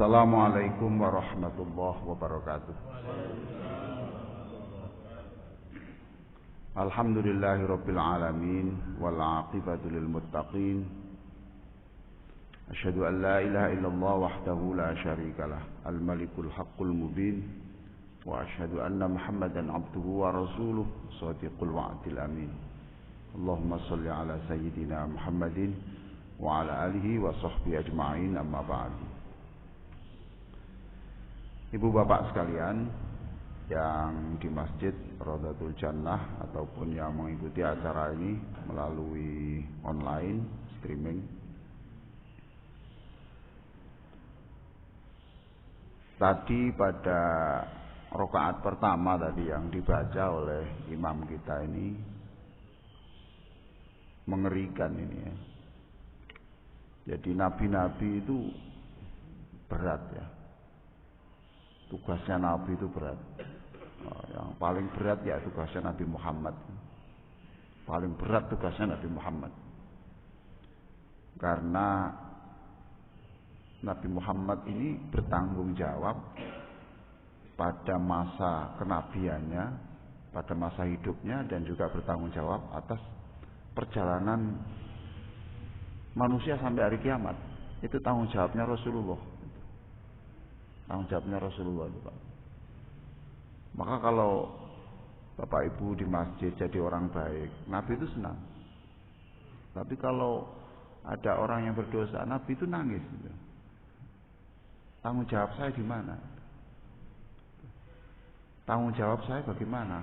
Assalamualaikum warahmatullahi wabarakatuh. Alhamdulillahirabbil alamin wal 'aqibatu lil muttaqin. Asyhadu an la ilaha illallah wahdahu la syarikalah, al malikul haqqul mubin, wa asyhadu anna Muhammadan abduhu wa rasuluh, shadiqul wa'dil amin. Allahumma shalli ala sayyidina Muhammadin wa ala alihi wa sahbihi ajma'in, amma ba'du. Ibu bapak sekalian yang di Masjid Rodatul Jannah ataupun yang mengikuti acara ini melalui online streaming. Tadi pada rakaat pertama tadi yang dibaca oleh imam kita ini mengerikan ini ya. Jadi nabi-nabi itu berat ya. Tugasnya Nabi itu berat. Yang paling berat ya tugasnya Nabi Muhammad. Paling berat tugasnya Nabi Muhammad. Karena Nabi Muhammad ini bertanggung jawab pada masa kenabiannya, pada masa hidupnya, dan juga bertanggung jawab atas perjalanan manusia sampai hari kiamat. Itu tanggung jawabnya Rasulullah. Tanggung jawabnya Rasulullah itu, Pak. Maka kalau Bapak Ibu di masjid jadi orang baik, Nabi itu senang. Tapi kalau ada orang yang berdosa, Nabi itu nangis gitu. Tanggung jawab saya di mana? Tanggung jawab saya bagaimana?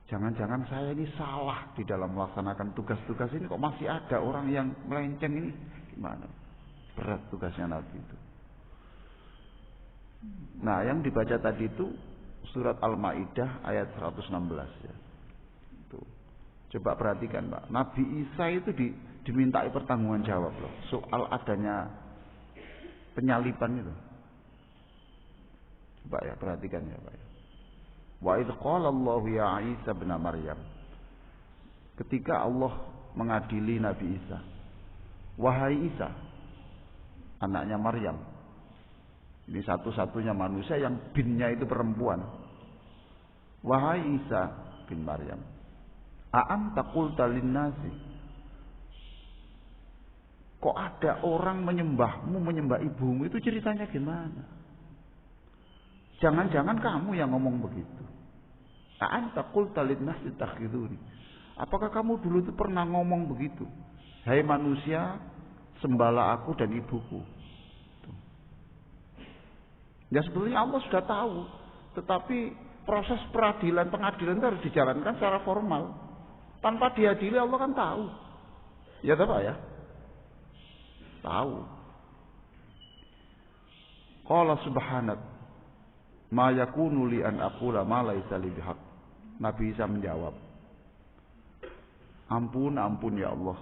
Jangan-jangan saya ini salah di dalam melaksanakan tugas-tugas ini, kok masih ada orang yang melenceng ini? Gimana? Berat tugasnya Nabi itu. Nah, yang dibaca tadi itu surat Al-Maidah ayat 116 ya. Tuh. Coba perhatikan, Pak. Nabi Isa itu dimintai pertanggungan jawab loh soal adanya penyaliban itu. Coba ya perhatikan ya, Pak. Wa idz qala Allahu ya Isa bin Maryam. Ketika Allah mengadili Nabi Isa. Wahai Isa, anaknya Maryam. Ini satu-satunya manusia yang binnya itu perempuan. Wahai Isa bin Maryam, a'anta qulta linnasi, kok ada orang menyembahmu, menyembah ibumu, itu ceritanya gimana? Jangan-jangan kamu yang ngomong begitu. A'anta qulta linnasi takhiduni, apakah kamu dulu itu pernah ngomong begitu? Hai manusia, sembahlah aku dan ibuku. Ya sebetulnya Allah sudah tahu, tetapi proses peradilan, pengadilan itu harus dijalankan secara formal. Tanpa diadili Allah kan tahu. Ya Pak ya? Tahu. Qala subhanak ma yakunu li an aqula ma laisa li bihaq. Nabi Isa menjawab, ampun ya Allah,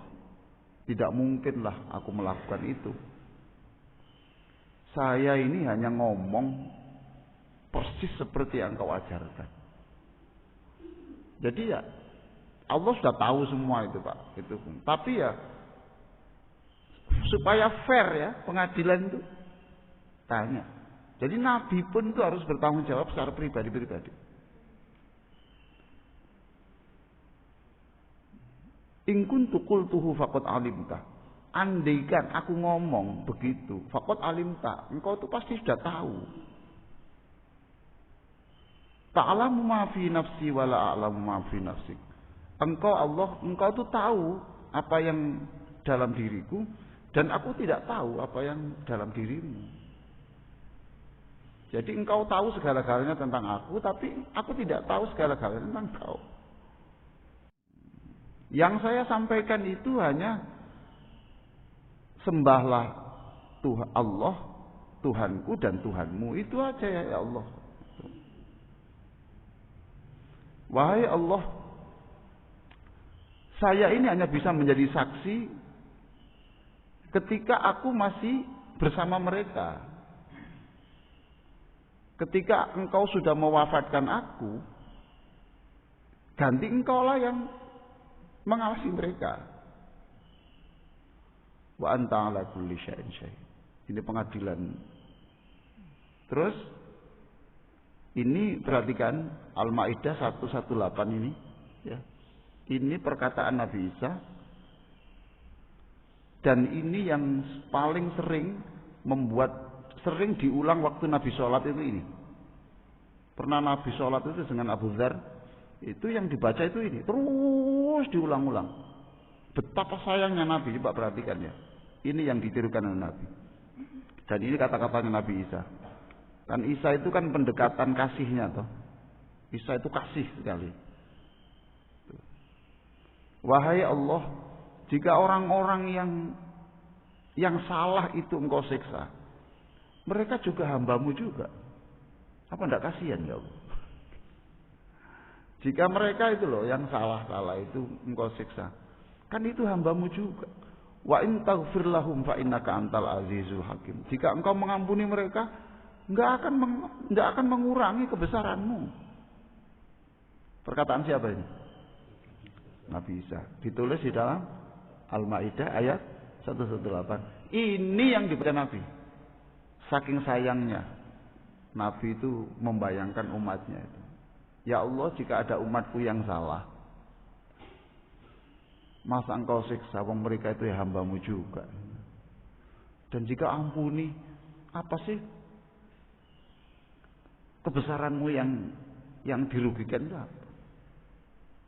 tidak mungkinlah aku melakukan itu. Saya ini hanya ngomong persis seperti yang kau ajarkan. Jadi ya Allah sudah tahu semua itu, Pak. Itu. Tapi ya supaya fair ya pengadilan itu tanya. Jadi Nabi pun itu harus bertanggung jawab secara pribadi-pribadi. In kuntu qultuhu faqad alimta. Andaikan aku ngomong begitu, faqad alimta, engkau tuh pasti sudah tahu. Ta'lamu ma fi nafsi wa la a'lamu ma fi nafsik. Engkau Allah, engkau tuh tahu apa yang dalam diriku dan aku tidak tahu apa yang dalam dirimu. Jadi engkau tahu segala-galanya tentang aku, tapi aku tidak tahu segala-galanya tentang kau. Yang saya sampaikan itu hanya sembahlah Tuhan Allah, Tuhanku dan Tuhanmu, itu aja ya Allah. Wahai Allah, saya ini hanya bisa menjadi saksi ketika aku masih bersama mereka. Ketika engkau sudah mewafatkan aku, ganti engkau lah yang mengawasi mereka. Wa anta ala kulli syai'in syahid. Ini pengadilan. Terus ini perhatikan Al-Maidah 118 ini, ya. Ini perkataan Nabi Isa. Dan ini yang paling sering diulang waktu Nabi sholat itu ini. Pernah Nabi sholat itu dengan Abu Dzar, itu yang dibaca itu ini, terus diulang-ulang. Betapa sayangnya Nabi, coba perhatikan ya. Ini yang ditirukan oleh Nabi. Dan ini kata-katanya Nabi Isa. Kan Isa itu kan pendekatan kasihnya toh. Isa itu kasih sekali. Wahai Allah, jika orang-orang yang salah itu engkau siksa, mereka juga hambamu juga. Apa enggak kasihan ya Allah? Jika mereka itu loh yang salah-salah itu engkau siksa, kan itu hambamu juga. Wa in taghfir lahum fa innaka antal azizul hakim. Jika engkau mengampuni mereka, enggak akan mengurangi kebesaranmu. Perkataan siapa ini? Nabi Isa. Ditulis di dalam Al-Maidah ayat 118. Ini yang dibaca Nabi. Saking sayangnya Nabi itu membayangkan umatnya itu. Ya Allah, jika ada umatku yang salah, masa engkau siksa wong mereka itu ya hambamu juga. Dan jika ampuni, apa sih kebesaranmu yang dirugikan itu apa?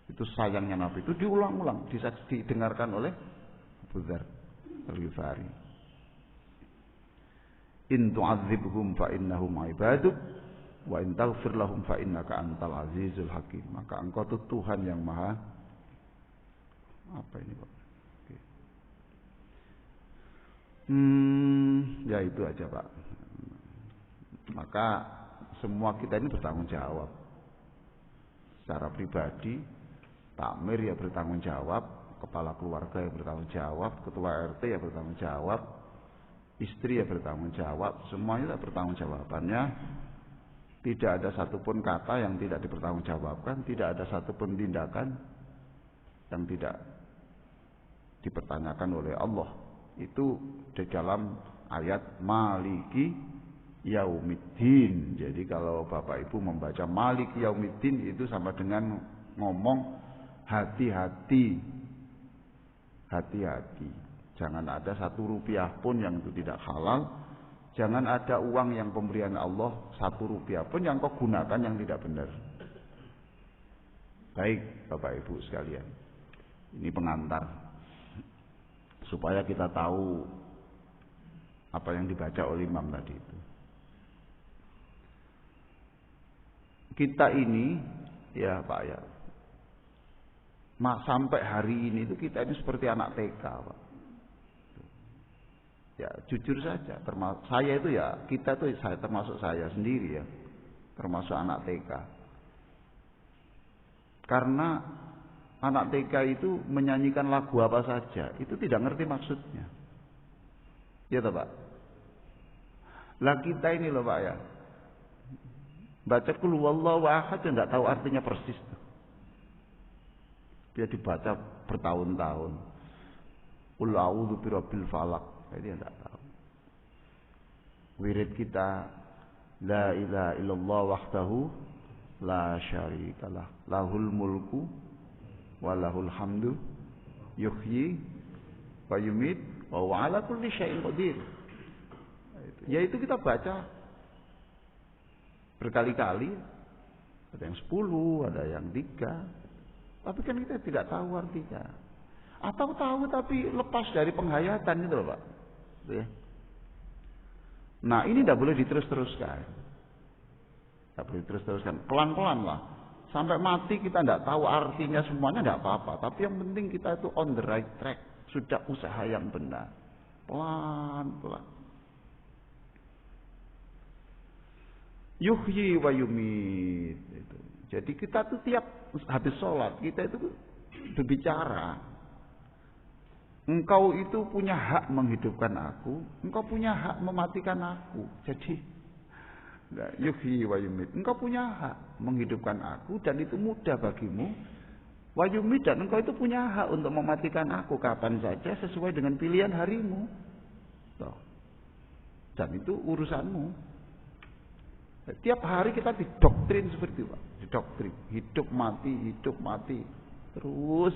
Itu sayangnya Nabi itu diulang-ulang, didengarkan oleh Abu Dzar Al-Ghifari. In tu'adzibhum fa innahum ibaduk wa in taghfir lahum fa innaka antal azizul hakim. Maka engkau itu Tuhan yang maha apa ini Pak? Oke. Ya itu aja Pak. Maka semua kita ini bertanggung jawab. Secara pribadi, takmir ya bertanggung jawab, kepala keluarga ya bertanggung jawab, ketua RT ya bertanggung jawab, istri ya bertanggung jawab, semuanya bertanggung jawabannya. Tidak ada satupun kata yang tidak dipertanggungjawabkan, tidak ada satupun tindakan yang tidak dipertanyakan oleh Allah. Itu di dalam ayat Maliki Yaumiddin. Jadi kalau Bapak Ibu membaca Maliki Yaumiddin itu sama dengan ngomong hati-hati, hati-hati. Jangan ada 1 rupiah pun yang itu tidak halal. Jangan ada uang yang pemberian Allah 1 rupiah pun yang kau gunakan yang tidak benar. Baik Bapak Ibu sekalian, ini pengantar supaya kita tahu apa yang dibaca oleh Imam tadi itu. Kita ini ya Pak ya, sampai hari ini itu kita ini seperti anak TK Pak. Ya jujur saja, termasuk saya itu ya, kita itu termasuk saya sendiri ya, termasuk anak TK. Karena anak TK itu menyanyikan lagu apa saja, itu tidak ngerti maksudnya. Ya toh Pak? Lah kita ini loh Pak ya, baca qul huwallahu ahad enggak tahu artinya persis tuh. Dia dibaca bertahun-tahun. Qul a'udzu birabbil falaq, dia enggak tahu. Wirid kita la ilaha illallah wahdahu la syarikalah, lahul mulku wa lahul hamdu yuhyi wa yumit wa huwa ala kulli syai'in qadir. Yaitu kita baca berkali-kali, ada yang 10, ada yang 3, tapi kan kita tidak tahu artinya. Atau tahu tapi lepas dari penghayatan itu loh Pak. Ya. Nah ini tidak boleh diterus-teruskan. Tidak boleh diterus-teruskan. Pelan-pelan lah. Sampai mati kita tidak tahu artinya semuanya tidak apa-apa. Tapi yang penting kita itu on the right track. Sudah usaha yang benar. Pelan-pelan. Yuhyi wa yumit. Jadi kita tuh tiap habis sholat kita itu berbicara. Engkau itu punya hak menghidupkan aku, engkau punya hak mematikan aku. Jadi yuhyi wa yumit. Engkau punya hak menghidupkan aku dan itu mudah bagimu. Wa yumit, dan engkau itu punya hak untuk mematikan aku kapan saja sesuai dengan pilihan harimu. Tuh. Dan itu urusanmu. Tiap hari kita didoktrin seperti itu, Pak. Didoktrin, hidup mati. Terus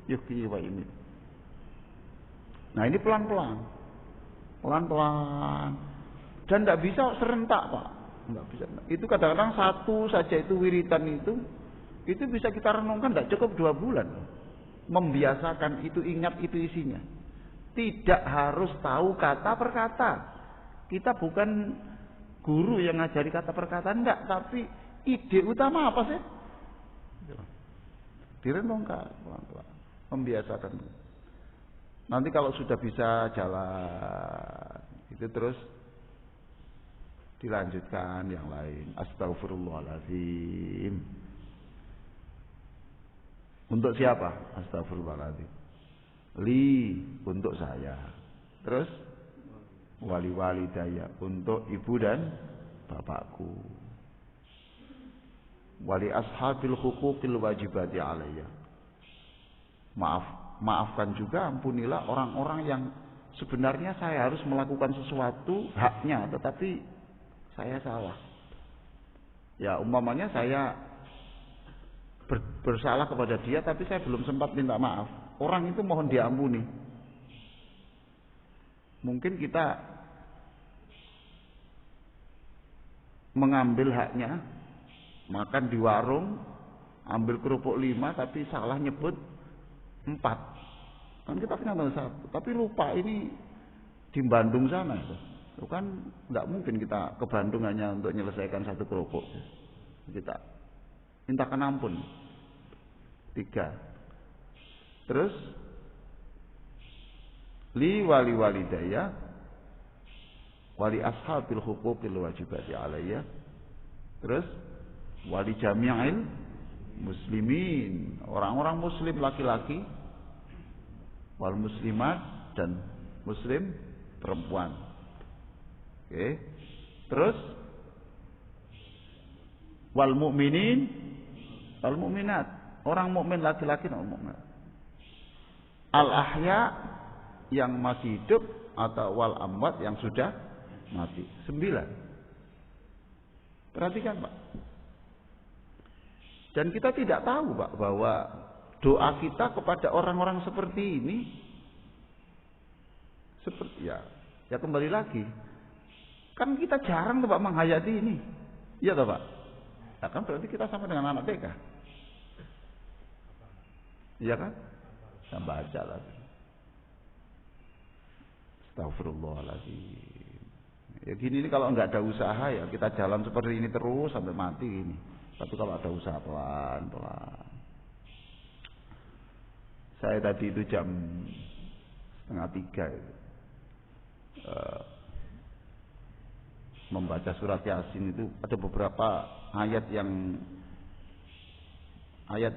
yuk ini. Nah, ini pelan-pelan. Dan tidak bisa serentak, Pak. Enggak bisa. Itu kadang-kadang satu saja itu wiritan itu bisa kita renungkan tidak cukup 2 bulan. Membiasakan itu, ingat itu isinya. Tidak harus tahu kata per kata. Kita bukan guru yang ngajari kata per kata, enggak, tapi ide utama apa sih? Direnungkan pelan-pelan, membiasakan. Nanti kalau sudah bisa jalan, itu terus dilanjutkan yang lain. Astagfirullahaladzim. Untuk siapa? Astagfirullahaladzim. Li, untuk saya. Terus wali daya, untuk ibu dan bapakku. Wali ashabil huquqil wajibati alayya. Maafkan juga, ampunilah orang-orang yang sebenarnya saya harus melakukan sesuatu haknya, tetapi saya salah. Ya, umpamanya saya bersalah kepada dia, tapi saya belum sempat minta maaf. Orang itu mohon diampuni. Mungkin kita mengambil haknya, makan di warung, ambil kerupuk 5, tapi salah nyebut 4. Kan kita punya 1, tapi lupa ini di Bandung sana. Itu kan nggak mungkin kita ke Bandung hanya untuk menyelesaikan 1 kerupuk. Kita mintakan ampun 3. Terus li walidayya wali ashabil huquqil wajibati alayya. Terus wali jami'il muslimin, orang-orang muslim laki-laki, wal muslimat, dan muslim perempuan. Oke. Terus wal mu'minin wal mu'minat, orang mukmin laki-laki dan mukminat. Al ahya, yang masih hidup, atau wal amwat, yang sudah mati. 9. Perhatikan, Pak. Dan kita tidak tahu, Pak, bahwa doa kita kepada orang-orang seperti ini seperti ya kembali lagi. Kan kita jarang tuh, Pak, menghayati ini. Iya toh, Pak? Ya kan berarti kita sama dengan anak TK. Iya kan? Kita baca lagi. Astagfirullahaladzim. Ya gini ini kalau nggak ada usaha ya kita jalan seperti ini terus sampai mati ini. Tapi kalau ada usaha pelan-pelan. Saya tadi itu jam 2:30 itu, membaca surat Yasin itu ada beberapa ayat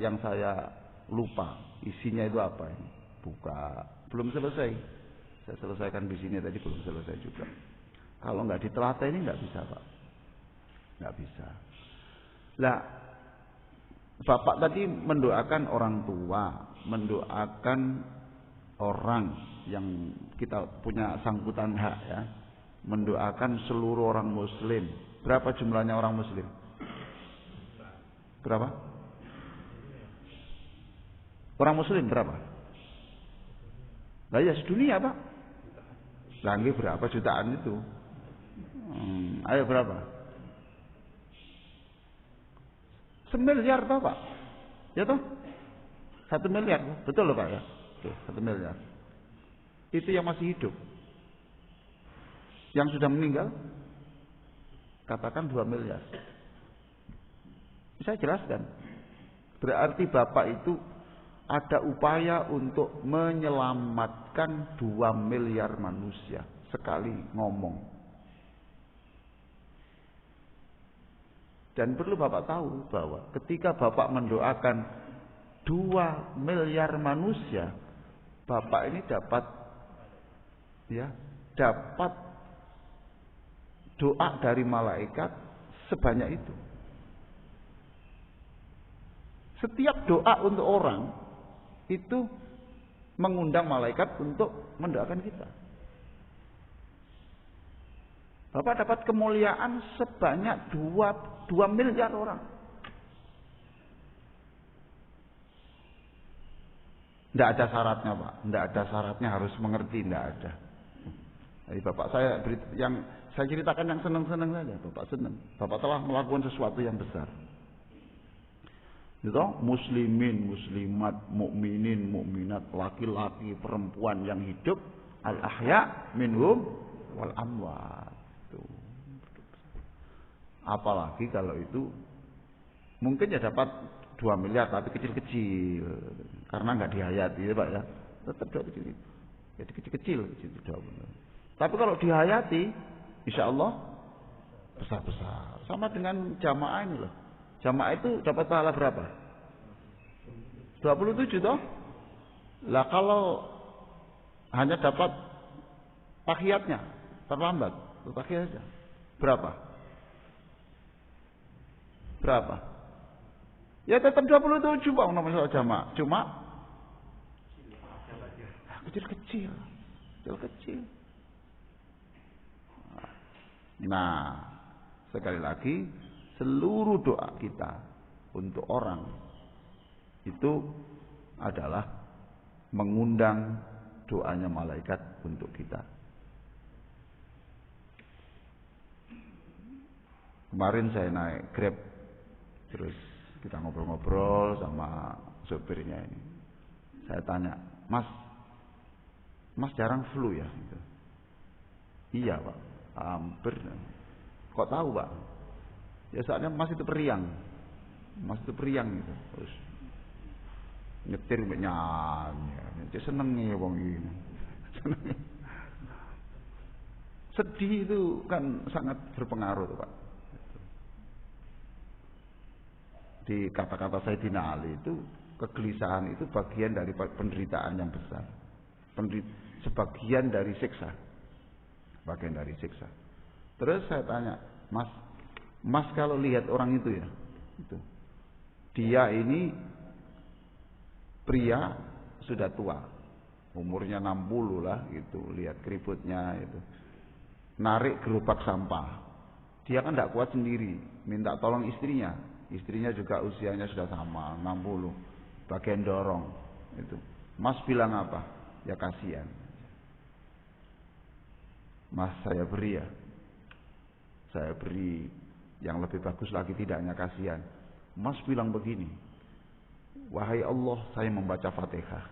yang saya lupa isinya itu apa ini. Buka, belum selesai. Saya selesaikan di sini tadi, belum selesai juga. Kalau nggak ditelata ini nggak bisa, Pak. Nggak bisa. Lah, Bapak tadi mendoakan orang tua, mendoakan orang yang kita punya sangkutan hak ya, mendoakan seluruh orang muslim. Berapa jumlahnya orang muslim? Berapa? Orang muslim berapa? Lah ya sedunia, Pak. Lagi berapa jutaan itu? Ayo berapa? 1 miliar toh, Pak? Ya toh? 1 miliar, betul loh, Pak ya? Oke, 1 miliar. Itu yang masih hidup. Yang sudah meninggal, katakan 2 miliar. Saya jelaskan. Berarti Bapak itu ada upaya untuk menyelamatkan 2 miliar manusia sekali ngomong. Dan perlu Bapak tahu bahwa ketika Bapak mendoakan 2 miliar manusia, Bapak ini dapat doa dari malaikat sebanyak itu. Setiap doa untuk orang itu mengundang malaikat untuk mendoakan kita. Bapak dapat kemuliaan sebanyak 2 miliar orang. Tidak ada syaratnya, Pak. Tidak ada syaratnya harus mengerti, tidak ada. Jadi Bapak saya ceritakan yang senang-senang saja. Bapak senang. Bapak telah melakukan sesuatu yang besar. Gitu, muslimin, muslimat, mukminin, mukminat, laki-laki, perempuan yang hidup, al-ahya minhum wal amwat. Apalagi kalau itu mungkin ya dapat 2 miliar tapi kecil-kecil karena nggak dihayati ya Pak ya. Tetap kecil. Jadi kecil-kecil tapi kalau dihayati insya Allah besar-besar. Sama dengan jamaah ini loh. Jamaah itu dapat pahala berapa? 27 toh? Lah kalau hanya dapat tahiyatnya terlambat, tahiyatnya berapa? Berapa? Ya tetap 27 Pak nomor jamaah. Cuma kecil-kecil. Kecil-kecil. Nah, sekali lagi seluruh doa kita untuk orang itu adalah mengundang doanya malaikat untuk kita. Kemarin saya naik Grab, terus kita ngobrol-ngobrol sama sopirnya ini. Saya tanya, Mas jarang flu ya? Gitu. Iya Pak, hampir. Kok tahu Pak? Ya soalnya Mas itu periang gitu. Terus nyetir nyanyi, seneng nih wong ini. Sedih itu kan sangat berpengaruh tuh Pak. Di kata-kata Sayyidina Ali itu kegelisahan itu bagian dari penderitaan yang besar. Sebagian dari siksa. Bagian dari siksa. Terus saya tanya, Mas kalau lihat orang itu ya, itu, dia ini pria sudah tua, umurnya 60 lah, gitu. Lihat keriputnya itu, narik gerobak sampah. Dia kan tidak kuat sendiri, minta tolong istrinya. Istrinya juga usianya sudah sama, 60, bagian dorong. Itu, Mas bilang apa? Ya kasihan. Mas saya beri ya. Saya beri yang lebih bagus lagi, tidak hanya kasihan. Mas bilang begini, wahai Allah, saya membaca Fatihah.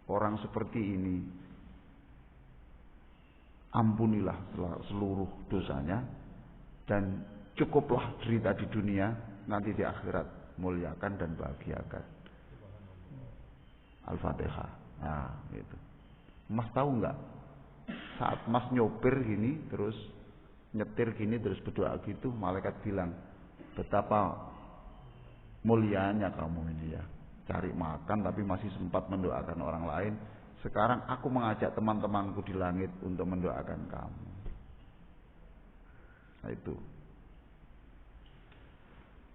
Orang seperti ini, ampunilah seluruh dosanya dan cukuplah derita di dunia, nanti di akhirat muliakan dan bahagiakan. Al-Fatihah. Nah, gitu. Mas tahu nggak? Saat Mas nyopir gini, terus nyetir gini, terus berdoa gitu, malaikat bilang, betapa mulianya kamu ini ya. Cari makan tapi masih sempat mendoakan orang lain. Sekarang aku mengajak teman-temanku di langit untuk mendoakan kamu. Nah itu.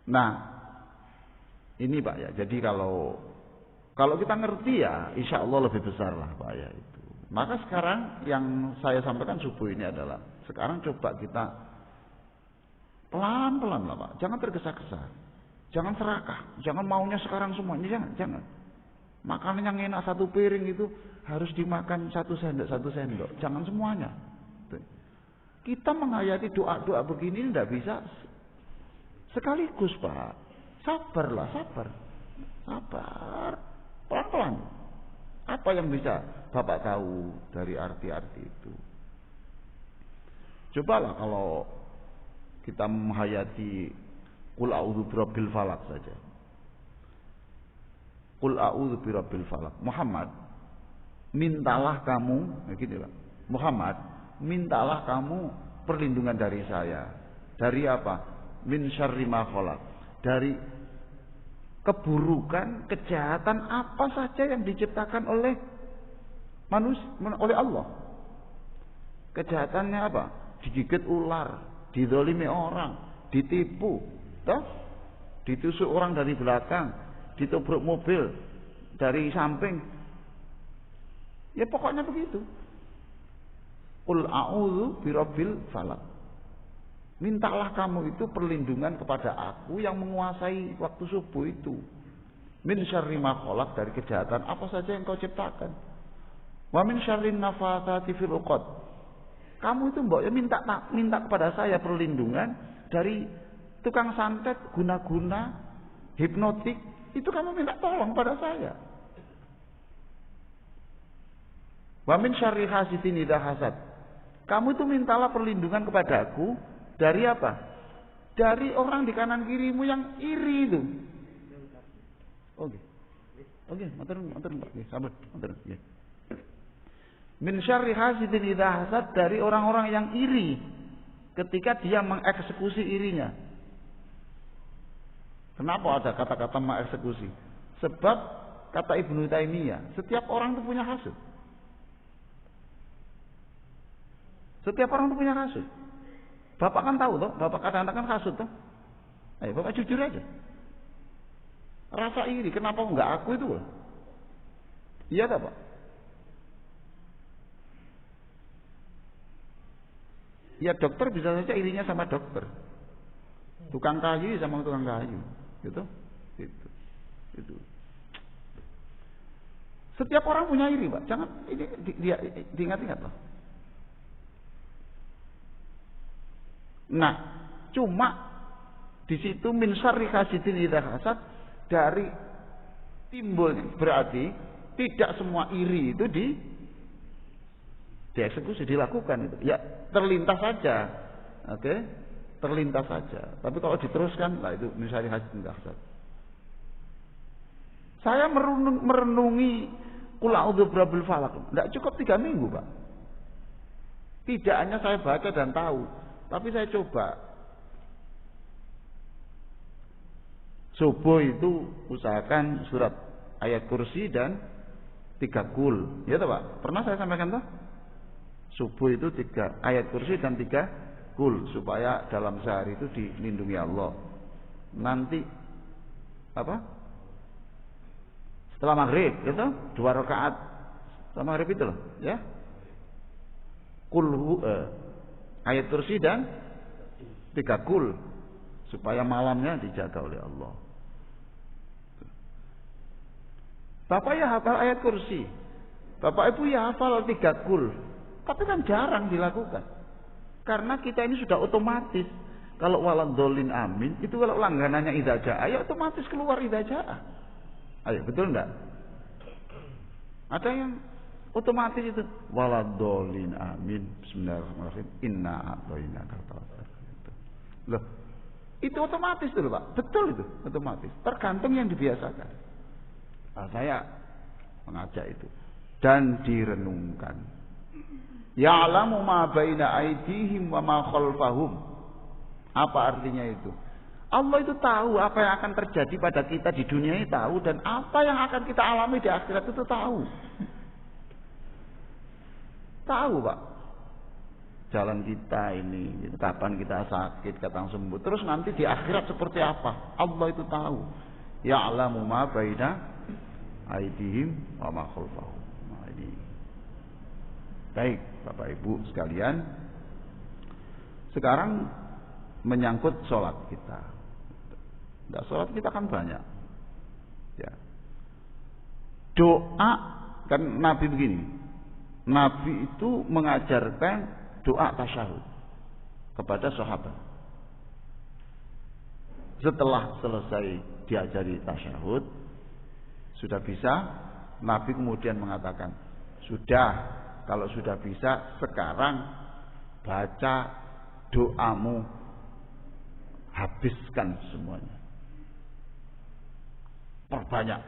Nah, ini Pak ya. Jadi kalau kita ngerti ya, insya Allah lebih besar lah Pak ya itu. Maka sekarang yang saya sampaikan subuh ini adalah, sekarang coba kita pelan-pelan lah Pak. Jangan tergesa-gesa. Jangan serakah. Jangan maunya sekarang semuanya. Jangan. Makanan yang enak satu piring itu harus dimakan satu sendok. Jangan semuanya. Kita menghayati doa-doa begini tidak bisa sekaligus Pak. Sabarlah, sabar. Pelan-pelan. Apa yang bisa Bapak tahu dari arti-arti itu? Cobalah kalau kita menghayati Qul a'udzu birabbil falaq saja. Qul a'udzu birabbil falaq. Muhammad, mintalah kamu, gitu Pak. Muhammad, mintalah kamu perlindungan dari saya. Dari apa? Min syarri ma khalaq. Dari keburukan, kejahatan apa saja yang diciptakan oleh manusia, oleh Allah. Kejahatannya apa? Digigit ular, dizalimi orang, ditipu, toh? Ditusuk orang dari belakang, ditobrok mobil dari samping. Ya pokoknya begitu. Qul a'udzu birabbil falaq. Mintalah kamu itu perlindungan kepada aku yang menguasai waktu subuh itu. Min syarri ma khalaq, dari kejahatan apa saja yang kau ciptakan. Wa min syarrin nafatsati fil 'uqad. Kamu itu mbok ya minta kepada saya perlindungan dari tukang santet, guna-guna, hipnotik, itu kamu minta tolong pada saya. Wa min syarri hasidin idza hasad. Kamu itu mintalah perlindungan kepadaku dari apa? Dari orang di kanan kirimu yang iri itu. Oke. Oke, matur Pak. Sabar, matur. Nggih. Min syarri hasidin idza hasad, dari orang-orang yang iri ketika dia mengeksekusi irinya. Kenapa ada kata-kata mengeksekusi? Sebab kata Ibnu Taimiyah, setiap orang itu punya hasud. Setiap orang itu punya hasud. Bapak kan tahu toh, Bapak kadang-kadang kan hasud toh. Ayo Bapak jujur aja. Rasa iri, kenapa enggak aku itu loh? Iya tak Pak? Ya dokter bisa saja irinya sama dokter. Tukang kayu sama tukang kayu. Gitu. Itu. Setiap orang punya iri, Pak. Jangan ini diingat-ingat loh. Nah, cuma di situ min syarri hasidin idza hasad, dari timbulnya, berarti tidak semua iri itu dieksekusi, dilakukan itu. Ya, terlintas saja. Oke? Terlintas saja. Tapi kalau diteruskan, lah itu min syarri hasidin idza hasad. Saya merenungi qul a'udzu birabbil falaq. Enggak cukup 3 minggu, Pak. Tidak hanya saya baca dan tahu, tapi saya coba. Subuh itu usahakan surat ayat kursi dan 3 kul. Ya toh Pak? Pernah saya sampaikan toh? Subuh itu 3 ayat kursi dan 3 kul, supaya dalam sehari itu dilindungi Allah. Nanti apa? Setelah maghrib itu 2 rakaat setelah maghrib itu loh, ya. Ayat kursi dan 3 kul, supaya malamnya dijaga oleh Allah. Bapak ya hafal ayat kursi, Bapak Ibu ya hafal 3 kul, tapi kan jarang dilakukan. Karena kita ini sudah otomatis. Kalau waladhdallin amin, itu kalau langganannya idza jaa, ya otomatis keluar idza jaa. Ayo, betul enggak? Ada yang otomatis itu waladhdallin amin, bismillahirrahmanirrahim, inna a'tainakal kautsar. Loh, itu otomatis dulu Pak. Betul itu, otomatis. Tergantung yang dibiasakan. Nah, saya mengajak itu dan direnungkan. Ya'lamu ma baina aydihim wa ma khalfahum. Apa artinya itu? Allah itu tahu apa yang akan terjadi pada kita di dunia ini, tahu, dan apa yang akan kita alami di akhirat itu tahu. Tahu Pak. Jalan kita ini, kapan kita sakit, kapan sembuh, terus nanti di akhirat seperti apa, Allah itu tahu. Ya'lamu ma baina aydihim wa ma khalfahum. Nah, ini. Baik, Bapak Ibu sekalian. Sekarang menyangkut sholat kita. Nah, sholat kita kan banyak. Ya. Doa kan Nabi begini. Nabi itu mengajarkan doa tasyahud kepada sahabat. Setelah selesai diajari tasyahud, sudah bisa, Nabi kemudian mengatakan, sudah, kalau sudah bisa, sekarang baca doamu, habiskan semuanya, perbanyak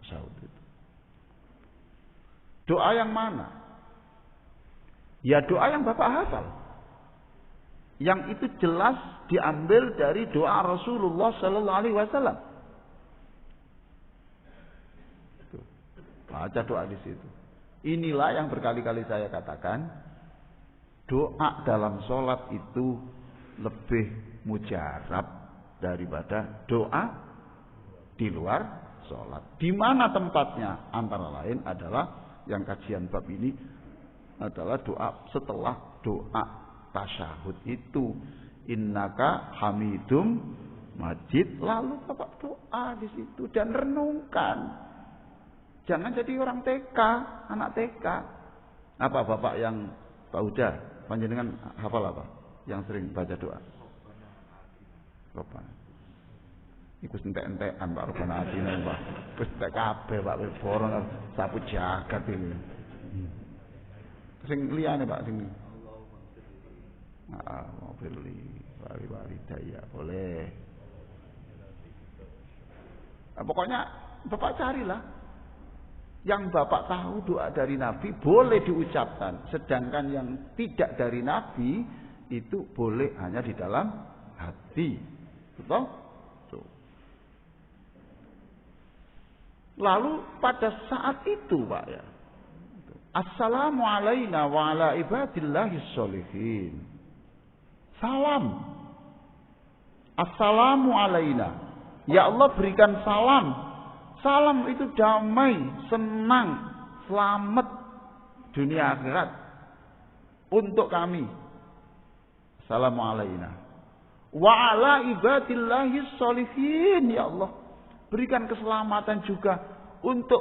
tasyahud itu. Doa yang mana? Ya doa yang Bapak hafal, yang itu jelas diambil dari doa Rasulullah Sallallahu Alaihi Wasallam. Baca doa di situ. Inilah yang berkali-kali saya katakan, doa dalam sholat itu lebih mujarab daripada doa di luar sholat. Di mana tempatnya? Antara lain adalah yang kajian bab ini adalah doa setelah doa tasyahud itu. Innaka hamidum majid. Lalu Bapak doa di situ dan renungkan. Jangan jadi orang TK, anak TK. Apa Bapak yang Pak Huda, panjenengan hafal apa? Yang sering baca doa? Robbana. Iku entek-entekan Pak Robbana atine Pak. Wis entek kabeh Pak Borong sapu jagat ini. Sing liyane Pak sing mau beli wali daya boleh. Pokoknya Bapak carilah yang Bapak tahu doa dari Nabi boleh diucapkan, sedangkan yang tidak dari Nabi itu boleh hanya di dalam hati. Betul? Tuh. Lalu pada saat itu Pak ya, assalamu alaina wa ala ibadillahis sholihin. Salam. Assalamu alaina. Ya Allah berikan salam. Salam itu damai, senang, selamat dunia akhirat untuk kami. Assalamu alaina. Wa ala ibadillahis sholihin. Ya Allah berikan keselamatan juga untuk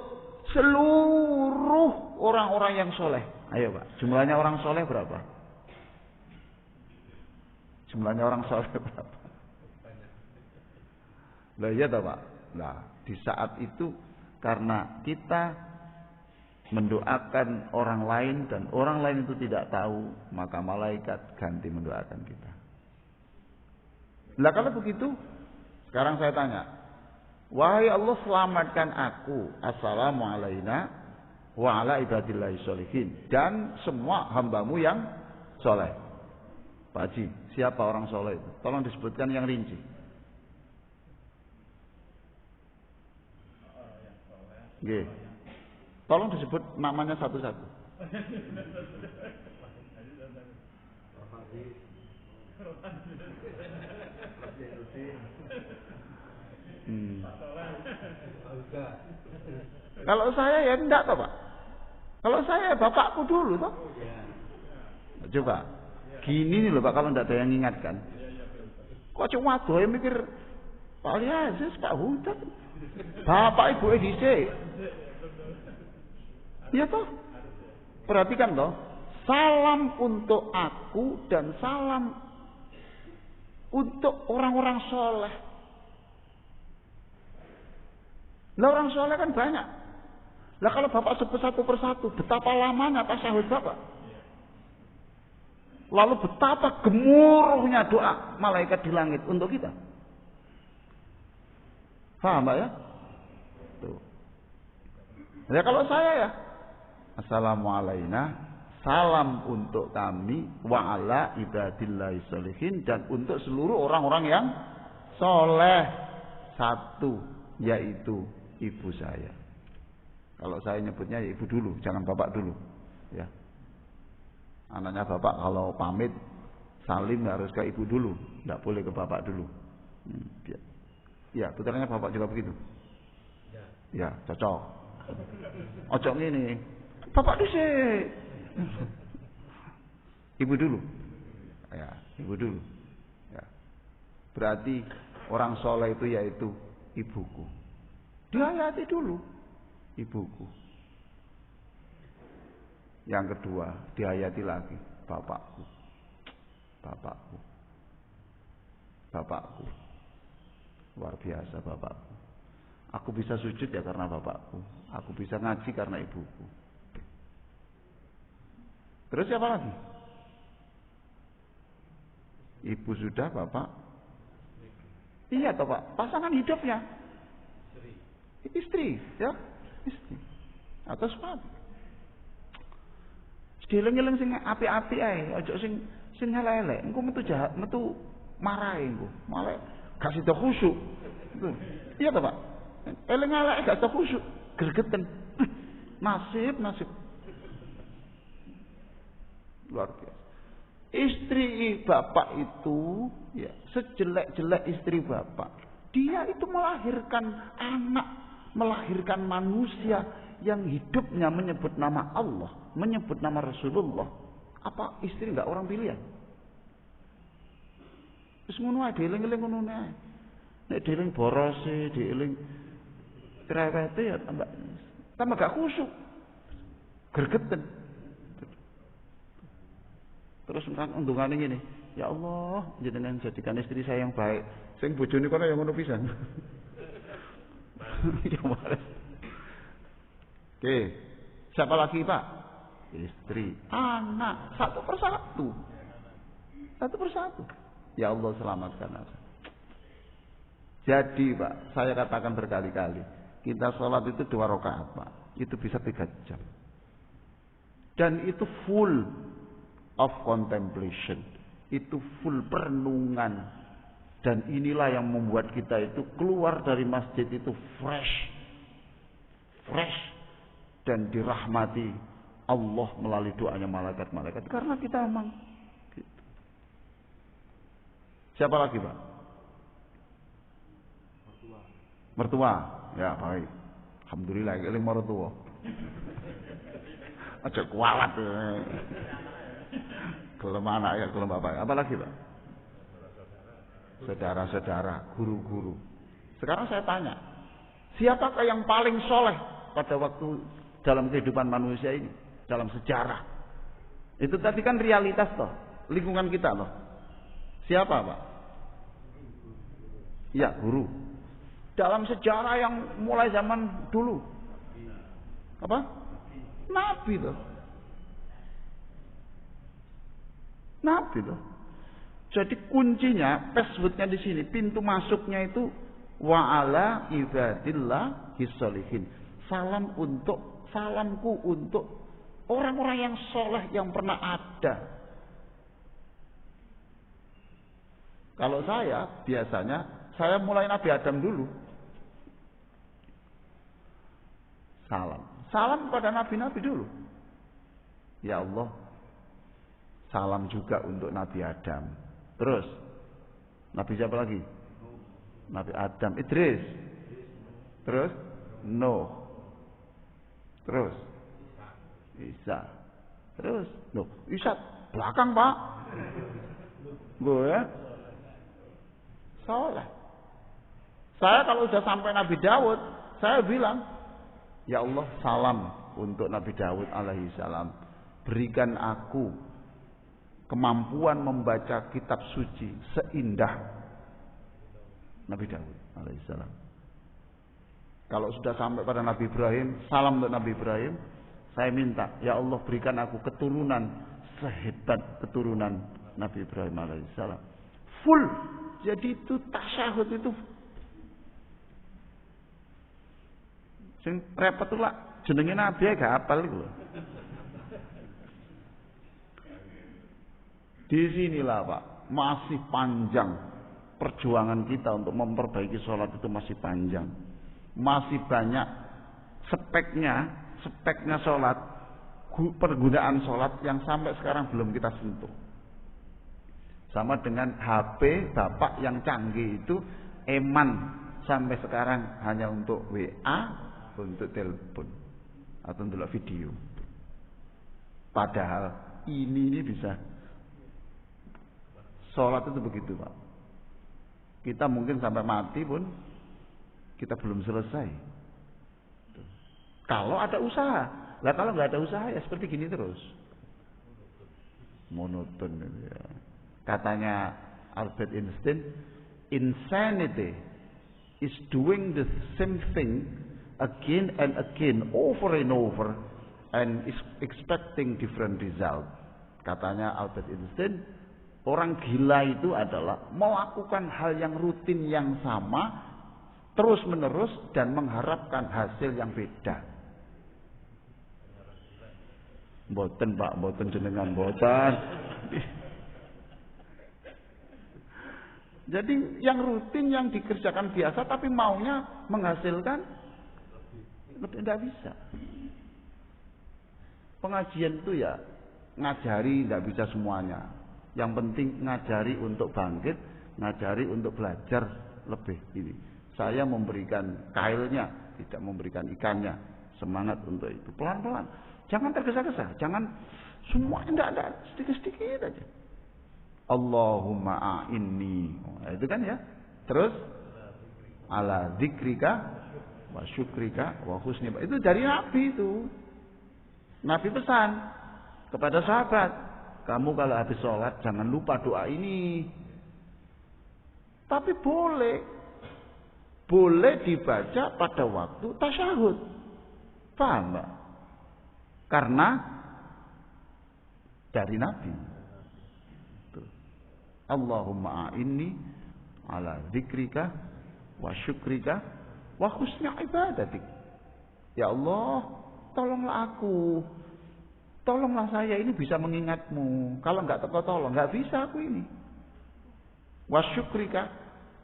seluruh orang-orang yang soleh. Ayo Pak, jumlahnya orang soleh berapa? Jumlahnya orang soleh berapa? Lah iya toh Pak. Nah, di saat itu karena kita mendoakan orang lain dan orang lain itu tidak tahu, maka malaikat ganti mendoakan kita. Lah kalau begitu, sekarang saya tanya, wahai Allah selamatkan aku, assalamu alaina wa ala ibadillahi sholihin, dan semua hambamu yang soleh. Pak Haji, siapa orang soleh itu? Tolong disebutkan yang rinci. Nggih. Tolong disebut namanya satu-satu. Kalau saya ya enggak toh Pak. Kalau saya bapakku dulu toh. Coba. Gini nih loh Pak, kalau enggak ada yang ingatkan. Kok cuma doa mikir Pak Liasis, Pak Huda. Bapak ibu dhisik. Iya toh? Perhatikan toh. Salam untuk aku dan salam untuk orang-orang soleh. Lah orang soleh kan banyak. Lah kalau Bapak sebut satu persatu, betapa lamanya tasyahud Bapak. Lalu betapa gemuruhnya doa malaikat di langit untuk kita. Paham Pak ya? Tuh. Ya kalau saya ya, assalamu alaina, salam untuk kami wa ala ibadillahi sholihin, dan untuk seluruh orang-orang yang soleh. Satu, yaitu ibu saya. Kalau saya nyebutnya ya ibu dulu, jangan bapak dulu. Ya. Anaknya bapak kalau pamit salim harus ke ibu dulu, tidak boleh ke bapak dulu. Ya, putranya bapak juga begitu. Ya, cocok. Ojo ngene. Bapak dhisik. Ibu dulu. Ya, ibu dulu. Ya. Berarti orang soleh itu yaitu ibuku. Dihayati dulu ibuku. Yang kedua, dihayati lagi bapakku. Bapakku. Bapakku. Luar biasa bapakku. Aku bisa sujud ya karena bapakku. Aku bisa ngaji karena ibuku. Terus siapa lagi? Ibu sudah, bapak. Iya toh Pak, pasangan hidupnya. Istri, ya. Istri. Atau sepatu. Dileng-eleng sing api-api ae, aja sing elek-elek. Engko metu jahat, metu marah engko. Malah gak sida khusyuk. Iya toh Pak? Eleng-elek gak sida khusyuk, gregeten. Nasib. Luar biasa. Istri bapak itu, ya, sejelek-jelek istri bapak, dia itu melahirkan anak, melahirkan manusia yang hidupnya menyebut nama Allah, menyebut nama Rasulullah. Apa istri enggak orang pilihan? Wis ngono ae dieling-eling ngono ae. Nek dieling borose, dieling cerewete ya tambah gak khusyuk. Gregeten. Terus undungane ngene, ya Allah, jenengan jadikan istri saya yang baik. Sing bojone kono ya ngono pisan. Ya males. Oke, siapa lagi Pak? Istri, anak, satu persatu. Satu persatu. Ya Allah selamatkan aku. Jadi Pak, saya katakan berkali-kali, kita sholat itu 2 rakaat Pak, itu bisa 3 jam. Dan itu full of contemplation, itu full perenungan. Dan inilah yang membuat kita itu keluar dari masjid itu fresh, dan dirahmati Allah melalui doanya malaikat-malaikat. Karena kita memang gitu. Siapa lagi Pak? Mertua. Ya baik. Alhamdulillah eling mertua. Aja kualat. Gelem anak ya gelem bapak. Apa lagi Pak? Saudara-saudara, guru-guru. Sekarang saya tanya, siapakah yang paling soleh pada waktu dalam kehidupan manusia ini, dalam sejarah? Itu tadi kan realitas toh, lingkungan kita loh. Siapa Pak? Ya guru. Dalam sejarah yang mulai zaman dulu, apa? Nabi loh. Nabi loh. Jadi kuncinya, passwordnya di sini, pintu masuknya itu wa'ala ibadillah hisolihin. Salamku untuk orang-orang yang soleh yang pernah ada. Kalau saya biasanya saya mulai Nabi Adam dulu. Salam kepada nabi-nabi dulu. Ya Allah, salam juga untuk Nabi Adam. Terus Nabi siapa lagi? Nabi Adam, Idris. Terus Nuh. Terus Isa. Terus Isa belakang Pak. Gue soleh. Saya kalau sudah sampai Nabi Daud, saya bilang, ya Allah, salam untuk Nabi Daud alaihi salam. Berikan aku kemampuan membaca kitab suci seindah Nabi Daud alaihi salam. Kalau sudah sampai pada Nabi Ibrahim, salam untuk Nabi Ibrahim. Saya minta, ya Allah, berikan aku keturunan sehebat keturunan Nabi Ibrahim alaihi salam. Full. Jadi itu tasyahud itu sing repot tuh lah, jenenge Nabi gak hafal iku. Di sinilah Pak, masih panjang perjuangan kita untuk memperbaiki sholat itu masih panjang. Masih banyak speknya sholat, pergunaan sholat yang sampai sekarang belum kita sentuh. Sama dengan HP bapak yang canggih itu, eman sampai sekarang hanya untuk WA, untuk telepon atau untuk video. Padahal ini bisa. Sholat itu begitu Pak. Kita mungkin sampai mati pun kita belum selesai. Kalau ada usaha. Lah kalau nggak ada usaha ya seperti gini terus. Monoton ya. Katanya Albert Einstein, insanity is doing the same thing again and again, over and over, and is expecting different result. Katanya Albert Einstein, orang gila itu adalah melakukan hal yang rutin yang sama terus menerus dan mengharapkan hasil yang beda. Mboten Pak, mboten jenengan mboten. Jadi yang rutin yang dikerjakan biasa tapi maunya menghasilkan tidak bisa. Pengajian itu ya ngajari tidak bisa semuanya. Yang penting ngajari untuk bangkit, ngajari untuk belajar lebih ini. Saya memberikan kailnya, tidak memberikan ikannya. Semangat untuk itu. Pelan-pelan. Jangan tergesa-gesa. Jangan semuanya tidak ada. Sedikit-sedikit aja. Allahumma a'inni. Nah, itu kan ya. Terus ala dzikrika wa syukrika wa husni. Itu dari Nabi itu. Nabi pesan kepada sahabat, kamu kalau habis sholat jangan lupa doa ini. Tapi boleh dibaca pada waktu tasyahud. Paham Mbak? Karena dari Nabi. Allahumma a'inni ala dzikrika wa syukrika wa husni ibadatik. Ya Allah, tolonglah aku. Tolonglah saya ini bisa mengingatmu. Kalau enggak tolong, enggak bisa aku ini. Wa syukrika,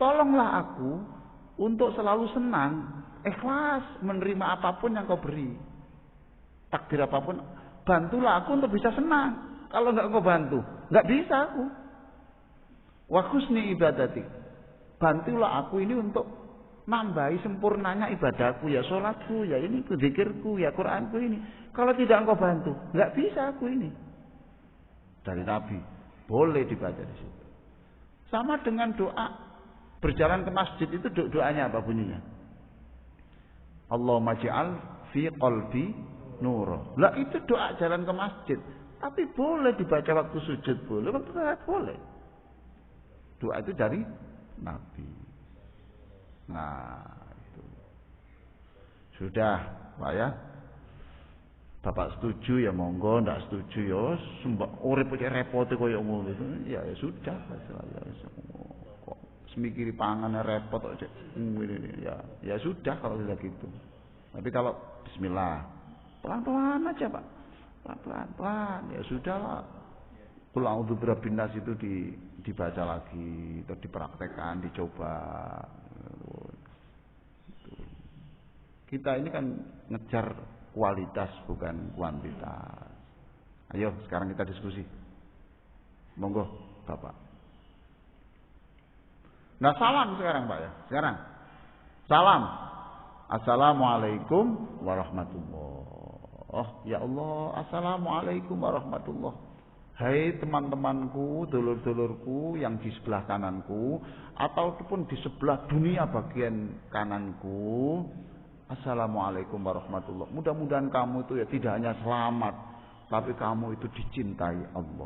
tolonglah aku untuk selalu senang, ikhlas menerima apapun yang kau beri. Takdir apapun, bantulah aku untuk bisa senang. Kalau enggak kau bantu, enggak bisa aku. Wa husni ibadatik, bantulah aku ini untuk nambahi sempurnanya ibadahku, ya sholatku, ya ini zikirku, ya Quranku ini. Kalau tidak engkau bantu, nggak bisa aku ini. Dari Nabi, boleh dibaca di situ. Sama dengan doa berjalan ke masjid itu doanya apa bunyinya? Allahumma ja'al fi qalbi nur. Lah itu doa jalan ke masjid, tapi boleh dibaca waktu sujud, boleh waktu salat boleh. Doa itu dari Nabi. Nah, itu. Sudah, Pak ya. Bapak setuju ya monggo, ndak setuju ya sembah urip kok repot koyo ngono itu. Ya sudah, ya kok semikiri pangane repot kok ya sudah kalau sudah gitu. Tapi kalau bismillah, pelan-pelan aja, Pak. Pelan-pelan, ya sudahlah. Qul a'udzu birabbin nas itu dibaca lagi, atau dipraktekkan, dicoba. Kita ini kan ngejar kualitas bukan kuantitas. Ayo sekarang kita diskusi. Monggo Bapak. Nah salam sekarang Pak ya. Sekarang salam. Assalamualaikum warahmatullah. Ya Allah, assalamualaikum warahmatullah. Hai teman-temanku, dulur-dulurku yang di sebelah kananku ataupun di sebelah dunia bagian kananku. Assalamualaikum warahmatullah. Mudah-mudahan kamu itu ya tidak hanya selamat, tapi kamu itu dicintai Allah.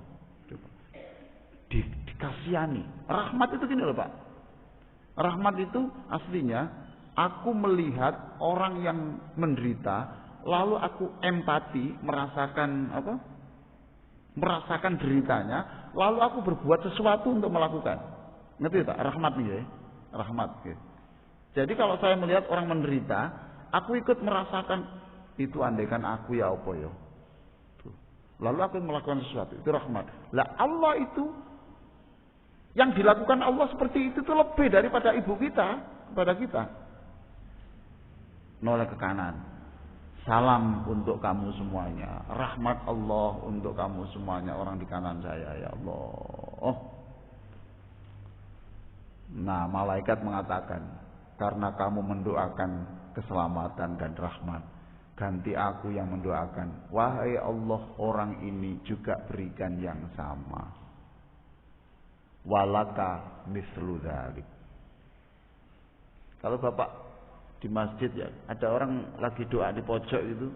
Dikasihani. Rahmat itu gini loh Pak. Rahmat itu aslinya aku melihat orang yang menderita, lalu aku empati, merasakan apa? Merasakan deritanya, lalu aku berbuat sesuatu untuk melakukan. Ngerti tak? Rahmat nih ya. Rahmat. Gitu. Jadi kalau saya melihat orang menderita, aku ikut merasakan itu andaikan aku ya apa ya. Lalu aku melakukan sesuatu, itu rahmat. Lah Allah itu yang dilakukan Allah seperti itu tuh lebih daripada ibu kita kepada kita. Noleh ke kanan. Salam untuk kamu semuanya. Rahmat Allah untuk kamu semuanya, orang di kanan saya ya Allah. Nah, malaikat mengatakan, karena kamu mendoakan keselamatan dan rahmat, ganti aku yang mendoakan. Wahai Allah, orang ini juga berikan yang sama. Walaka mislu dzalik. Kalau Bapak di masjid ya, ada orang lagi doa di pojok itu,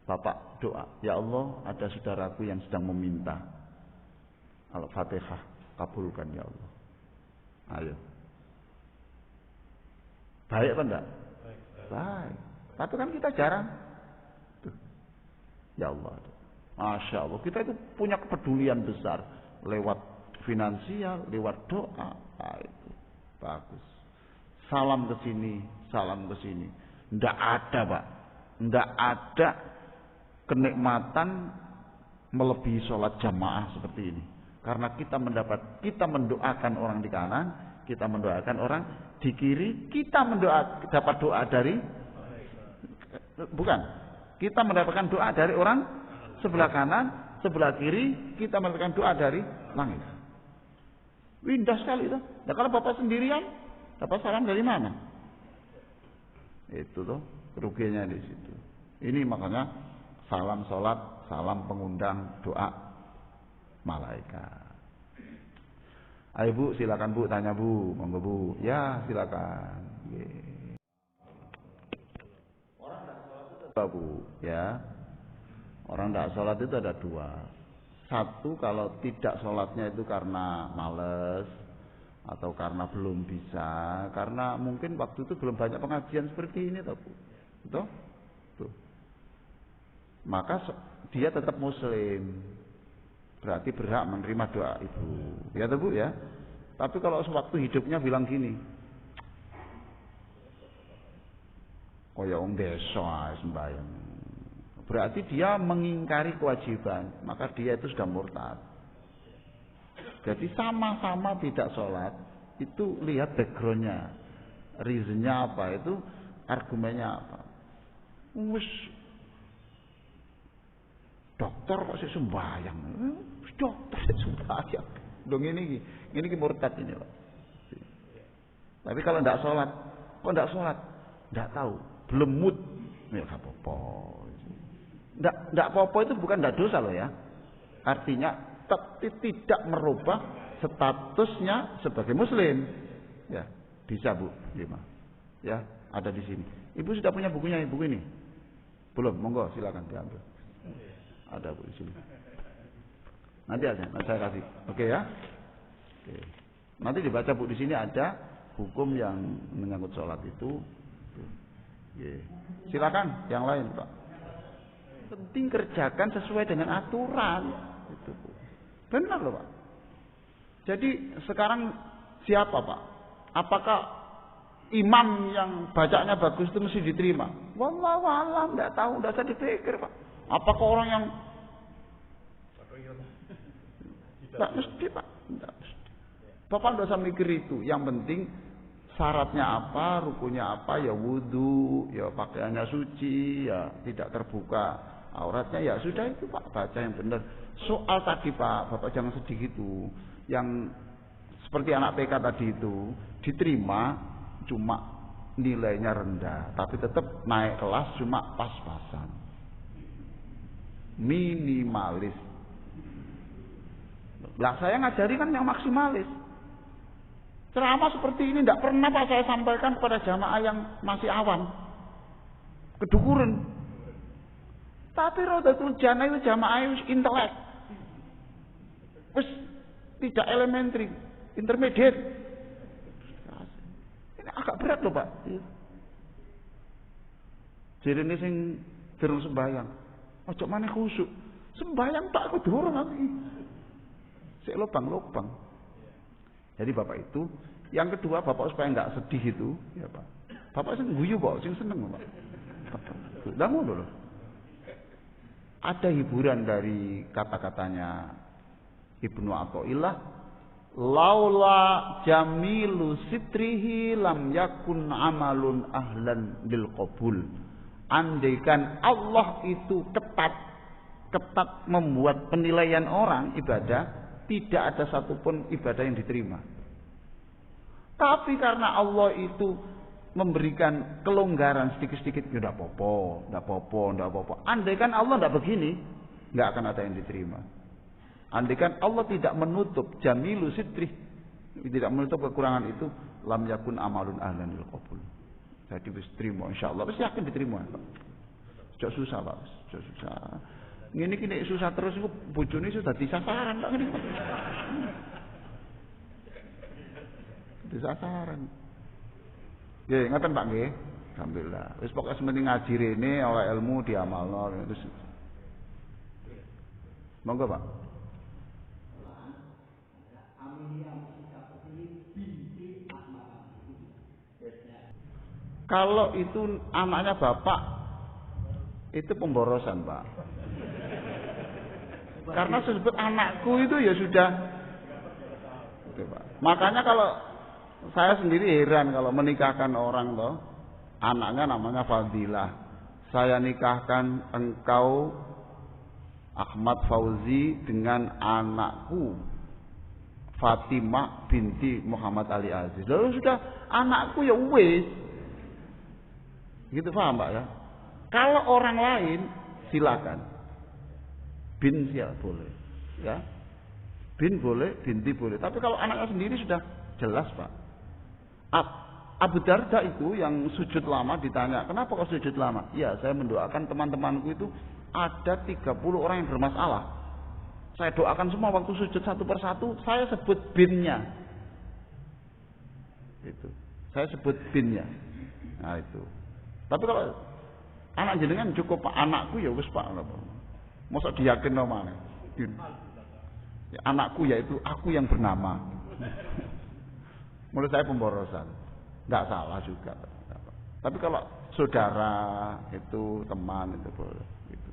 Bapak doa, ya Allah, ada saudaraku yang sedang meminta. Al-Fatihah, kabulkan ya Allah. Ayo. Baik apa enggak? Baik. Tapi kan kita jarang. Tuh. Ya Allah. Masya Allah. Kita itu punya kepedulian besar. Lewat finansial, lewat doa. Nah, itu. Bagus. Salam ke sini, salam ke sini. Enggak ada, Pak. Enggak ada kenikmatan melebihi sholat jamaah seperti ini. Karena kita mendoakan orang di kanan, kita mendoakan orang di kiri, kita dapat doa dari bukan. Kita mendapatkan doa dari orang sebelah kanan, sebelah kiri, kita mendapatkan doa dari langit. Indah sekali itu. Nah, kalau Bapak sendirian, dapat salam dari mana? Itu tuh. Kerugiannya di situ. Ini makanya salam sholat, salam pengundang doa malaikat. Ayo Bu, silakan Bu, tanya Bu, monggo Bu. Ya, silakan. Orang tidak sholat itu ada Bu, ya. Orang tidak sholat itu ada dua. Satu, kalau tidak sholatnya itu karena males atau karena belum bisa, karena mungkin waktu itu belum banyak pengajian seperti ini, toh Bu. Betul? Tuh. Maka dia tetap muslim. Berarti berhak menerima doa ibu. Ya toh Bu ya. Tapi kalau sewaktu hidupnya bilang gini, kaya wong desa sembahyang, berarti dia mengingkari kewajiban, maka dia itu sudah murtad. Jadi sama-sama tidak sholat, itu lihat backgroundnya, reasonnya apa, itu argumennya apa. Wis dokter kok sik sembahyang, dokter sik sembahyang. Dong ini murtad ini Pak. Tapi kalau tidak sholat, kok tidak sholat? Tidak tahu, belum mood, ya nggak apa-apa. Tidak apa-apa itu bukan tidak dosa loh ya. Artinya tidak merubah statusnya sebagai muslim. Ya, bisa Bu, lima. Ya, ada di sini. Ibu sudah punya bukunya, buku ini? Belum, monggo silakan diambil. Ada Bu di sini. Nanti saya kasih. Oke ya? Oke. Nanti dibaca Bu, di sini ada hukum yang menyangkut sholat itu. Oke. Silakan yang lain Pak. Penting kerjakan sesuai dengan aturan. Itu Bu. Benar loh Pak. Jadi sekarang siapa Pak? Apakah imam yang bacanya bagus itu mesti diterima? Wallahu a'lam, enggak tahu, enggak usah dipikir Pak. Apakah orang yang enggak mesti Pak, enggak mesti. Bapak enggak usah mikir itu. Yang penting syaratnya apa, rukunnya apa, ya wudu, ya pakaiannya suci, ya tidak terbuka auratnya, ya sudah itu Pak, baca yang benar. Soal tadi Pak, Bapak jangan sedih gitu. Yang seperti anak PK tadi itu diterima cuma nilainya rendah, tapi tetap naik kelas cuma pas-pasan. Minimalis. Lah saya ngajari kan yang maksimalis. Ceramah seperti ini tidak pernah Pak saya sampaikan kepada jamaah yang masih awam, kedukuran. Tapi Rodatul Jannah itu jamaah itu intelek, tidak elementary, intermediate. Ini agak berat loh Pak. Jadi ini sing durung sembahyang, ojo maneh khusyuk. Sembahyang tak aku durung lagi. Sik lobang-lobang. Jadi Bapak itu, yang kedua Bapak supaya enggak sedih itu, ya Pak. Bapak sing guyu Pak, sing seneng Pak. Lah ngono lho. Ada hiburan dari kata-katanya Ibnu Athaillah, laula jamilu sitrihi lam yakun amalun ahlan lil qabul. Andaikan Allah itu ketat membuat penilaian orang ibadah, tidak ada satupun ibadah yang diterima. Tapi karena Allah itu memberikan kelonggaran sedikit-sedikit, ya tidak apa-apa. Andaikan Allah tidak begini, tidak akan ada yang diterima. Andaikan Allah tidak menutup jamilu sitrih, tidak menutup kekurangan itu, lam yakun amalun ahlan lil qabul. Jadi wis terima insyaallah, wis yakin diterima. Cok susah Pak, cok susah. Ngene iki nek susah terus iku bojone sudah disasaran Pak ngene. Disasaran. Nggih, ngoten Pak nggih. Alhamdulillah. Wis pokoke sementing ngaji rene oleh ilmu diamalno terus. Monggo Pak. Kalau itu anaknya Bapak, itu pemborosan Pak. Karena disebut anakku itu ya sudah. Oke, Pak. Makanya kalau saya sendiri heran kalau menikahkan orang toh, anaknya namanya Fadilah. Saya nikahkan engkau Ahmad Fauzi dengan anakku Fatimah binti Muhammad Ali Aziz. Lalu sudah anakku ya wis. Gitu paham Pak ya? Kalau orang lain silakan. Bin ya boleh. Ya. Bin boleh, binti boleh. Tapi kalau anaknya sendiri sudah jelas Pak. Abu Darda itu yang sujud lama ditanya, kenapa kau sujud lama? Ya, saya mendoakan teman-temanku itu ada 30 orang yang bermasalah. Saya doakan semua waktu sujud satu persatu, saya sebut binnya. Itu. Saya sebut binnya. Nah itu. Tapi kalau anak jenengan cukup Pak, anakku ya wis Pak. Mosok diyakin namanya. Ya, anakku yaitu aku yang bernama. Menurut saya pemborosan. Enggak salah juga. Tapi kalau saudara itu teman itu boleh gitu.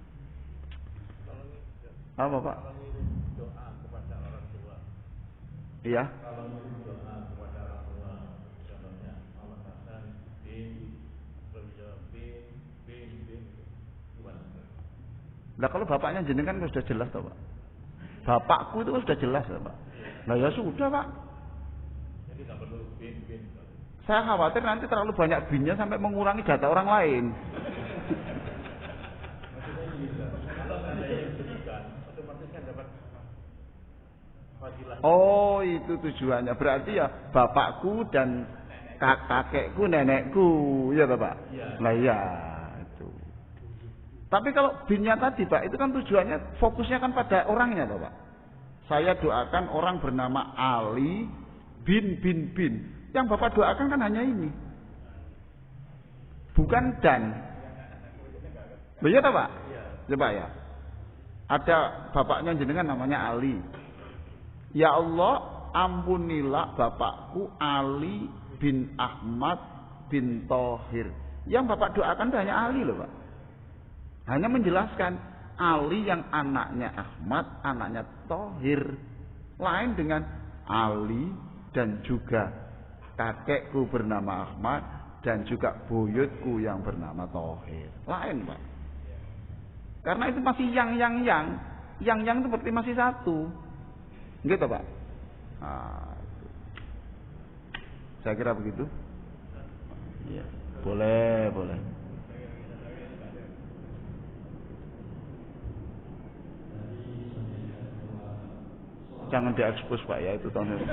Apa Pak? Doa kepada orang tua. Iya. Kalau doa kepada orang tua, contohnya Allah Hasan bin Nah kalau bapaknya jenengan kan sudah jelas toh Pak. Bapakku itu kan sudah jelas ya Pak. Nah ya sudah Pak. Jadi nggak perlu bin. Saya khawatir nanti terlalu banyak binnya sampai mengurangi data orang lain. Kalau ada yang berikan, otomatis kan dapat fadilah. Oh itu tujuannya. Berarti ya bapakku dan kakekku, nenekku, ya Pak. Ya. Nah iya itu. Tapi kalau binnya tadi Pak, itu kan tujuannya fokusnya kan pada orangnya Pak. Saya doakan orang bernama Ali bin. Yang Bapak doakan kan hanya ini. Bukan dan. Begitu Pak? Ya Pak ya. Ada bapaknya jenengan namanya Ali. Ya Allah, ampunilah bapakku Ali bin Ahmad bin Thohir. Yang Bapak doakan itu hanya Ali loh Pak. Hanya menjelaskan Ali yang anaknya Ahmad, anaknya Thohir. Lain dengan Ali dan juga kakekku bernama Ahmad dan juga buyutku yang bernama Thohir. Lain Pak. Karena itu masih yang. Yang itu berarti masih satu. Gitu Pak. Nah, itu. Saya kira begitu. Iya. Boleh. Jangan diekspos Pak ya itu tahun ini.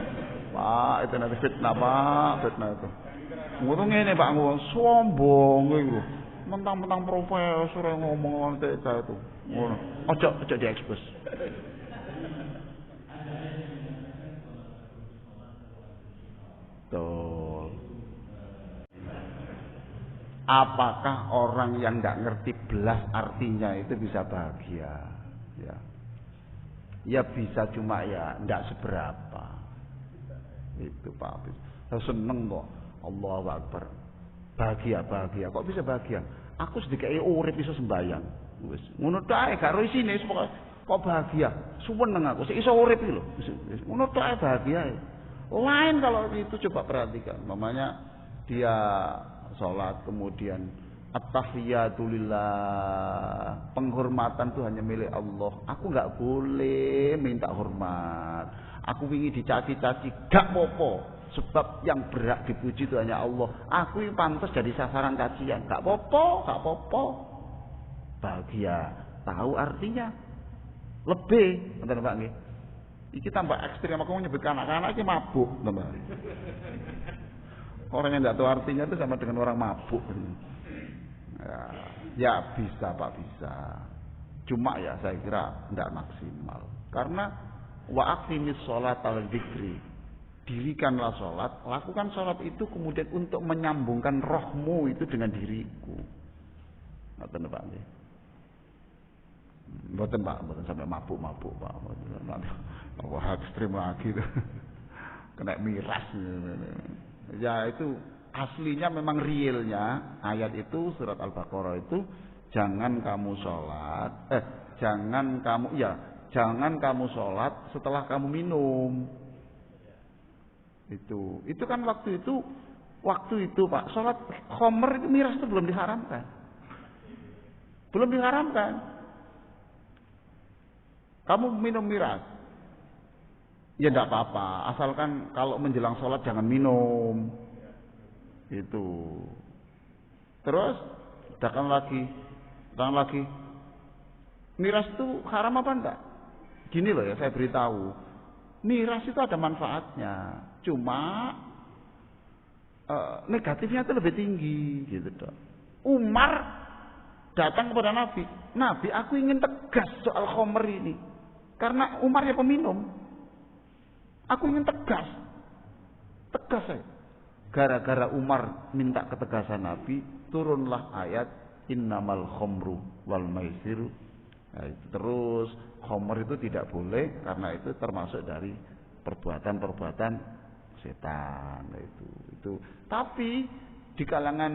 Pak itu nanti fitnah Pak, fitnah itu. Ngono ngene Pak ngomong sombong iku. Mentang-mentang profesor yang ngomong TK itu. Ngono. Ojo diekspos. Tuh. Apakah orang yang nggak ngerti belas artinya itu bisa bahagia? Ya. Ya bisa cuma ya enggak seberapa. Itu Pak Habib. Saya seneng kok. Allahu Akbar. Bahagia. Kok bisa bahagia? Aku sedikit urip iso sembayang. Wis ngono tok ae gak ro isine kok bahagia. Suweneng aku sik iso urip iki lho. Ngono tok ae bahagia. Lain kalau itu coba perhatikan. Mamanya dia sholat kemudian at-tahiyatulillah, penghormatan itu hanya milik Allah. Aku nggak boleh minta hormat. Aku ingin dicaci-caci, gak popo. Sebab yang berhak dipuji itu hanya Allah. Aku yang pantas jadi sasaran cacian, gak popo. Bahagia, tahu artinya. Lebih, betul Pak nggih. Iki tambah ekstrim, aku menyebut anak-anak iki mabuk, teman. Orang yang nggak tahu artinya itu sama dengan orang mabuk. Ya bisa Pak, bisa. Cuma ya saya kira tidak maksimal. Karena wa aqimis sholat al dzikri. Dirikanlah sholat, lakukan sholat itu kemudian untuk menyambungkan rohmu itu dengan diriku. Ngoten Pak nggih. Mboten sampai mabuk Pak. Wah ekstrim lagi tuh. Kena miras. Ya itu aslinya memang realnya ayat itu surat Al-Baqarah itu jangan kamu kamu sholat setelah kamu minum. Itu kan waktu itu Pak sholat khomer itu miras itu belum diharamkan. Kamu minum miras ya tidak apa-apa, asalkan kalau menjelang sholat jangan minum. Itu. Terus datang lagi. Miras itu haram apa enggak? Gini loh ya, saya beritahu. Miras itu ada manfaatnya. Cuma negatifnya itu lebih tinggi gitu dong. Umar datang kepada Nabi. Nabi, aku ingin tegas soal khamr ini. Karena Umar ya peminum. Aku ingin tegas. Tegas saya. Gara-gara Umar minta ketegasan Nabi, turunlah ayat innamal khamru wal maisiru. Nah, terus khamr itu tidak boleh karena itu termasuk dari perbuatan-perbuatan setan. Nah, itu. Tapi di kalangan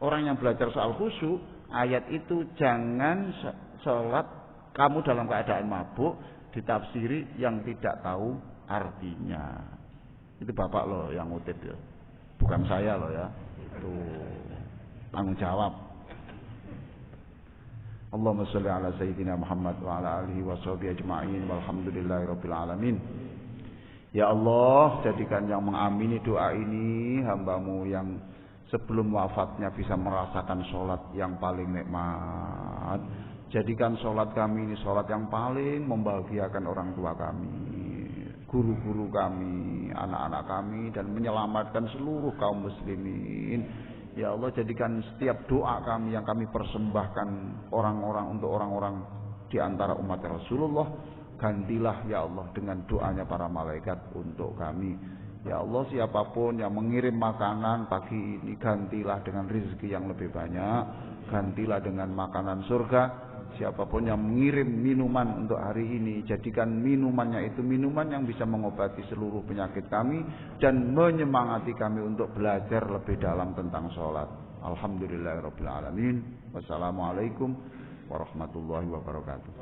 orang yang belajar soal khusyuk, ayat itu jangan sholat kamu dalam keadaan mabuk ditafsiri yang tidak tahu artinya. Itu bapak loh yang ngutip ya. Bukan saya loh ya. Itu tanggung jawab. Allahumma sholli ala sayyidina Muhammad wa ala alihi wa sahbihi ajma'in walhamdulillahirabbil alamin. Ya Allah, jadikan yang mengamini doa ini hamba-Mu yang sebelum wafatnya bisa merasakan sholat yang paling nikmat. Jadikan sholat kami ini sholat yang paling membahagiakan orang tua kami, guru-guru kami, anak-anak kami, dan menyelamatkan seluruh kaum muslimin. Ya Allah, jadikan setiap doa kami yang kami persembahkan untuk orang-orang di antara umat Rasulullah, gantilah ya Allah dengan doanya para malaikat untuk kami. Ya Allah, siapapun yang mengirim makanan pagi ini, gantilah dengan rezeki yang lebih banyak, gantilah dengan makanan surga. Siapapun yang mengirim minuman untuk hari ini, jadikan minumannya itu minuman yang bisa mengobati seluruh penyakit kami dan menyemangati kami untuk belajar lebih dalam tentang sholat. Alhamdulillahirabbil alamin. Wassalamualaikum warahmatullahi wabarakatuh.